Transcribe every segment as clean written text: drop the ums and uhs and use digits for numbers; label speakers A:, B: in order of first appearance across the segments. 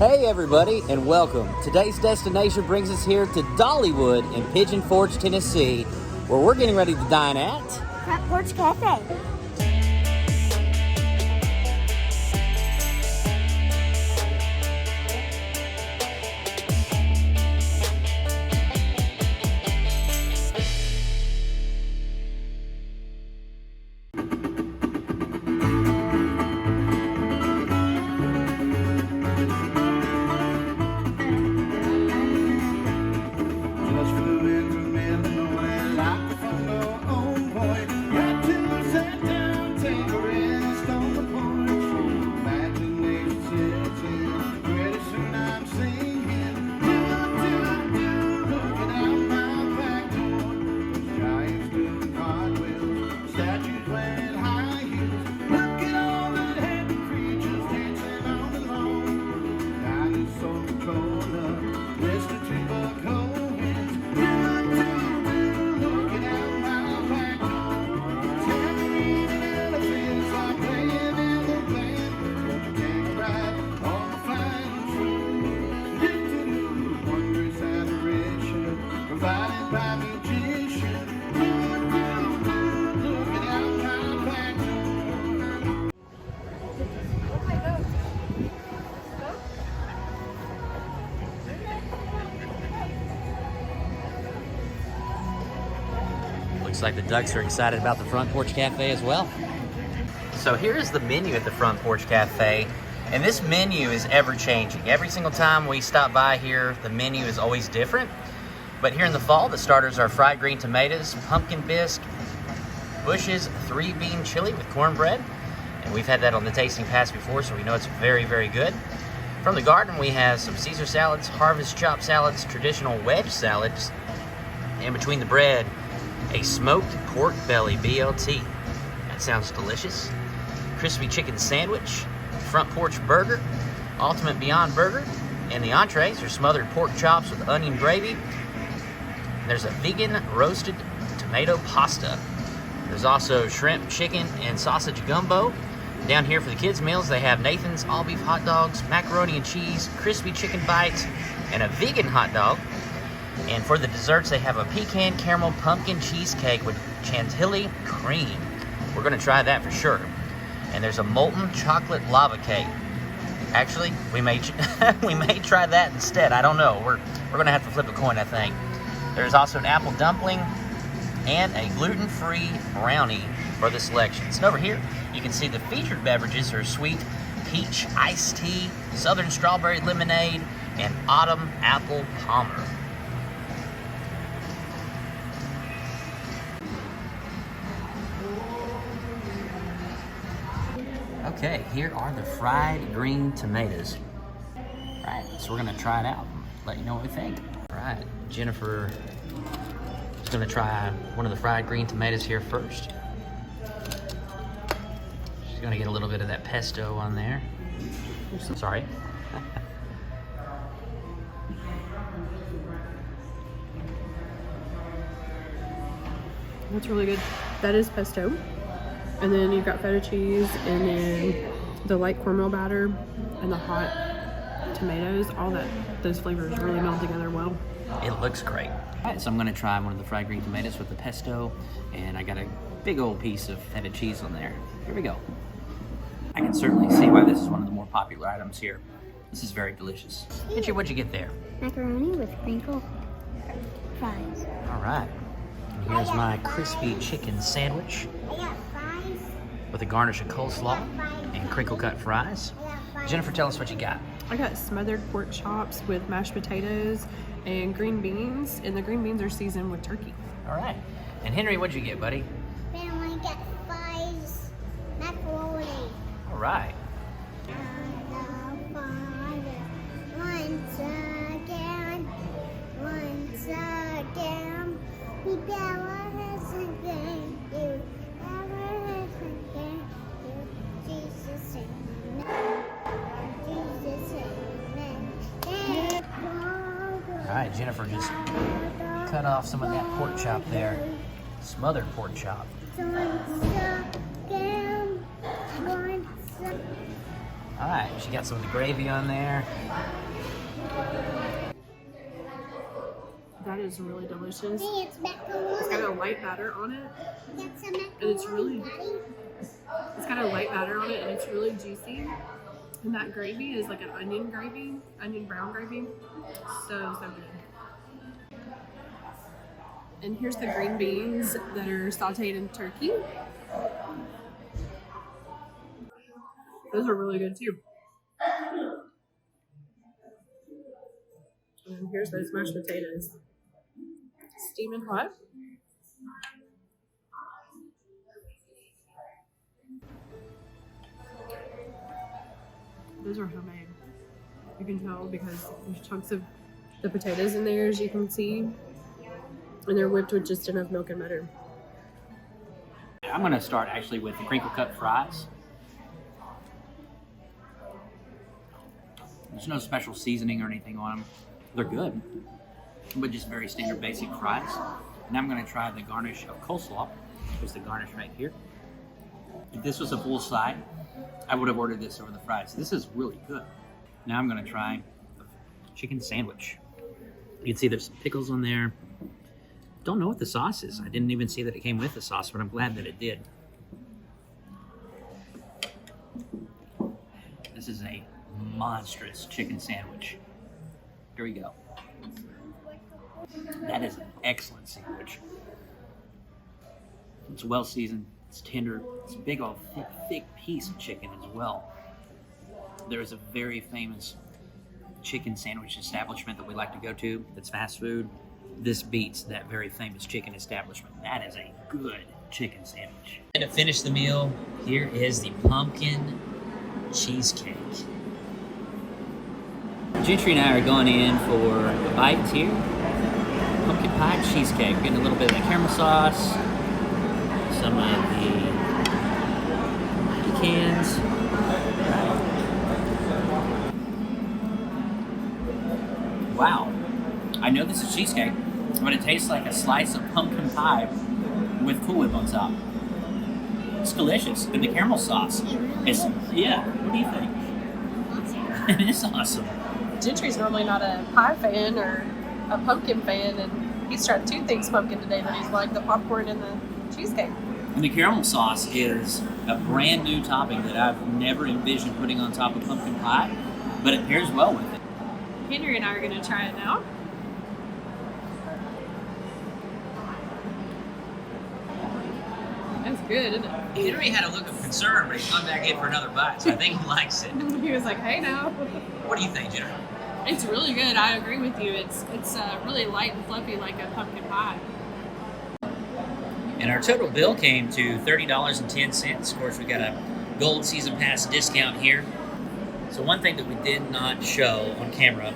A: Hey everybody, and welcome. Today's destination brings us here to Dollywood in Pigeon Forge, Tennessee, where we're getting ready to dine at
B: Front Porch Cafe.
A: Looks like the ducks are excited about the Front Porch Cafe as well. So here is the menu at the Front Porch Cafe, and this menu is ever-changing. Every single time we stop by here, the menu is always different. But here in the fall, the starters are fried green tomatoes, pumpkin bisque, Bush's 3-bean chili with cornbread, and we've had that on the tasting pass before, so we know it's very, very good. From the garden, we have some Caesar salads, harvest chop salads, traditional wedge salads, and between the bread, a smoked pork belly BLT. That sounds delicious. Crispy chicken sandwich, front porch burger, ultimate beyond burger, and the entrees are smothered pork chops with onion gravy. There's a vegan roasted tomato pasta. There's also shrimp, chicken, and sausage gumbo. Down here for the kids' meals, they have Nathan's all beef hot dogs, macaroni and cheese, crispy chicken bites, and a vegan hot dog. And for the desserts, they have a pecan caramel pumpkin cheesecake with chantilly cream. We're gonna try that for sure. And there's a molten chocolate lava cake. Actually, we may try that instead. I don't know. We're gonna have to flip a coin, I think. There's also an apple dumpling and a gluten-free brownie for the selections. And over here, you can see the featured beverages are sweet peach iced tea, southern strawberry lemonade, and autumn apple palmer. Okay, here are the fried green tomatoes. All right, so we're gonna try it out and let you know what we think. All right, Jennifer is gonna try one of the fried green tomatoes here first. She's gonna get a little bit of that pesto on there. Sorry.
C: That's really good. That is pesto. And then you've got feta cheese, and then the light cornmeal batter, and the hot tomatoes. All those flavors really meld together well.
A: It looks great. All right, so I'm gonna try one of the fried green tomatoes with the pesto, and I got a big old piece of feta cheese on there. Here we go. I can certainly see why this is one of the more popular items here. This is very delicious. What'd you get there?
B: Macaroni with crinkle fries.
A: All right. And here's my crispy chicken sandwich
B: I got fries.
A: with a garnish of coleslaw and crinkle cut fries. Jennifer, tell us what you got.
C: I got smothered pork chops with mashed potatoes and green beans, and the green beans are seasoned with turkey.
A: All right. And Henry, what'd you get, buddy?
B: Then I got fries, macaroni.
A: All right.
B: Once again, we never has again. You never has again. Jesus, amen. Jesus, amen.
A: All right, Jennifer just cut off some of that pork chop there. Smothered pork chop. All right, she got some of the gravy on there.
C: That is really delicious.
B: Hey, it's macaroni.
C: It's got a light batter on it.
B: That's a macaroni,
C: And it's really,
B: Daddy.
C: it's got a light batter on it, and it's really juicy. And that gravy is like an onion gravy, onion brown gravy. So good. And here's the green beans that are sauteed in turkey. Those are really good too. And here's those mashed potatoes. Steaming hot. Those are homemade. You can tell because there's chunks of the potatoes in there, as you can see. And they're whipped with just enough milk and butter.
A: I'm gonna start actually with the crinkle cut fries. There's no special seasoning or anything on them. They're good, but just very standard basic fries. And I'm gonna try the garnish of coleslaw. There's the garnish right here. If this was a full side, I would have ordered this over the fries. This is really good. Now I'm gonna try the chicken sandwich. You can see there's some pickles on there. Don't know what the sauce is. I didn't even see that it came with the sauce, but I'm glad that it did. This is a monstrous chicken sandwich. Here we go. That is an excellent sandwich. It's well seasoned, it's tender, it's a big old thick piece of chicken as well. There's a very famous chicken sandwich establishment that we like to go to that's fast food. This beats that very famous chicken establishment. That is a good chicken sandwich. And to finish the meal, here is the pumpkin cheesecake. Gentry and I are going in for a bite here. Pumpkin pie cheesecake. We're getting a little bit of the caramel sauce, some of the pecans. Wow. I know this is cheesecake, but it tastes like a slice of pumpkin pie with Cool Whip on top. It's delicious. And the caramel sauce is, yeah, what do you think? It is awesome.
C: Gentry's normally not a pie fan or a pumpkin fan, and he's tried two things pumpkin today that he's liked, the popcorn and the cheesecake.
A: And the caramel sauce is a brand new topping that I've never envisioned putting on top of pumpkin pie, but it pairs well with it.
C: Henry and I are going to try it now. That's good, isn't it?
A: Henry had a look of concern, but he's gone back in for another bite, so I think he likes it.
C: He was like, hey now.
A: What do you think, Jennifer?
C: It's really good. I agree with you. It's really light and fluffy like a pumpkin pie.
A: And our total bill came to $30.10. Of course, we got a gold season pass discount here. So one thing that we did not show on camera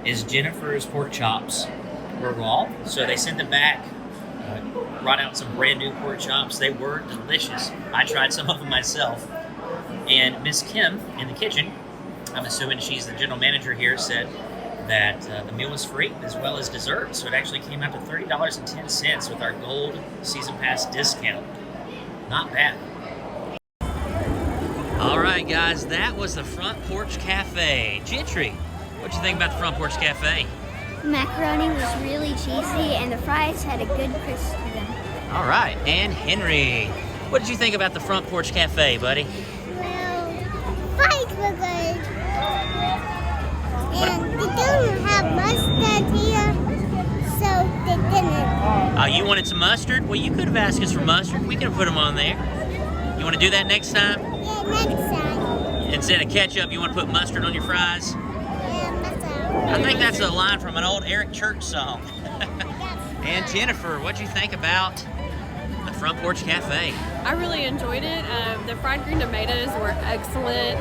A: is Jennifer's pork chops were raw. So they sent them back, brought out some brand new pork chops. They were delicious. I tried some of them myself. And Miss Kim in the kitchen, I'm assuming she's the general manager here, said that the meal was free as well as dessert. So it actually came out to $30.10 with our gold season pass discount. Not bad. All right, guys, that was the Front Porch Cafe. Gentry, what'd you think about the Front Porch Cafe?
B: Macaroni was really cheesy and the fries had a good crisp to them.
A: All right, and Henry, what did you think about the Front Porch Cafe, buddy?
B: Well, fries were good. And they didn't have mustard here, so they didn't.
A: You wanted some mustard? Well, you could have asked us for mustard. We could have put them on there. You want to do that next time?
B: Yeah, next time.
A: Instead of ketchup, you want to put mustard on your fries?
B: Yeah, mustard.
A: I think that's a line from an old Eric Church song. And Jennifer, what'd you think about the Front Porch Cafe?
C: I really enjoyed it. The fried green tomatoes were excellent.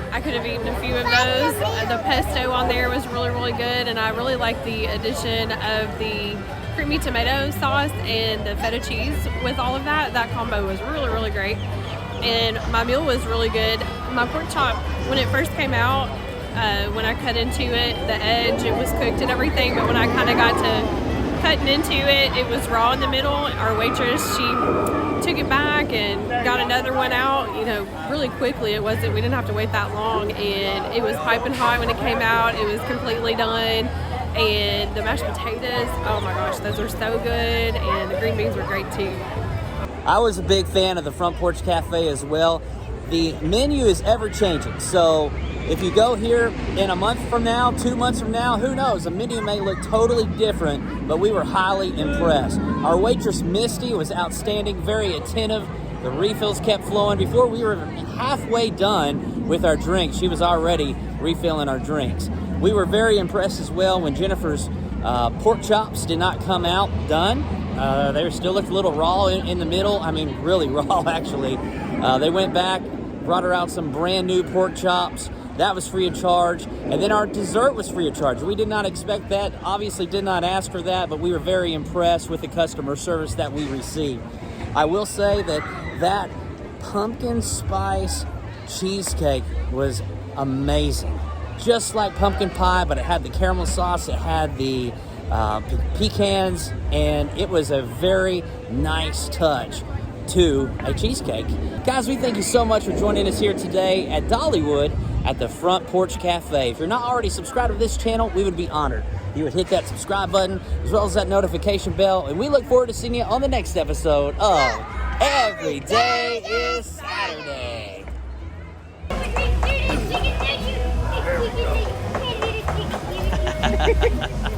C: I could have eaten a few of those. The pesto on there was really, really good, and I really liked the addition of the creamy tomato sauce and the feta cheese with all of that. That combo was really, really great. And my meal was really good. My pork chop, when it first came out, when I cut into it, the edge, it was cooked and everything, but when I kind of got to cutting into it, it was raw in the middle. Our waitress, she took it back and got another one out, you know, really quickly. We didn't have to wait that long, and it was piping hot when it came out. It was completely done. And the mashed potatoes, oh my gosh, those are so good, and the green beans were great too.
A: I was a big fan of the Front Porch Cafe as well. The menu is ever changing, so if you go here in a month from now, 2 months from now, who knows? The menu may look totally different, but we were highly impressed. Our waitress, Misty, was outstanding, very attentive. The refills kept flowing. Before we were halfway done with our drinks, she was already refilling our drinks. We were very impressed as well when Jennifer's pork chops did not come out done. They still looked a little raw in the middle. I mean, really raw, actually. They went back, brought her out some brand new pork chops. That was free of charge. And then our dessert was free of charge. We did not expect that, obviously did not ask for that, but we were very impressed with the customer service that we received. I will say that pumpkin spice cheesecake was amazing. Just like pumpkin pie, but it had the caramel sauce, it had the pecans, and it was a very nice touch to a cheesecake. Guys, we thank you so much for joining us here today at Dollywood at the Front Porch Cafe. If you're not already subscribed to this channel, we would be honored. You would hit that subscribe button as well as that notification bell, and we look forward to seeing you on the next episode of Every Day is Saturday.
B: Chicken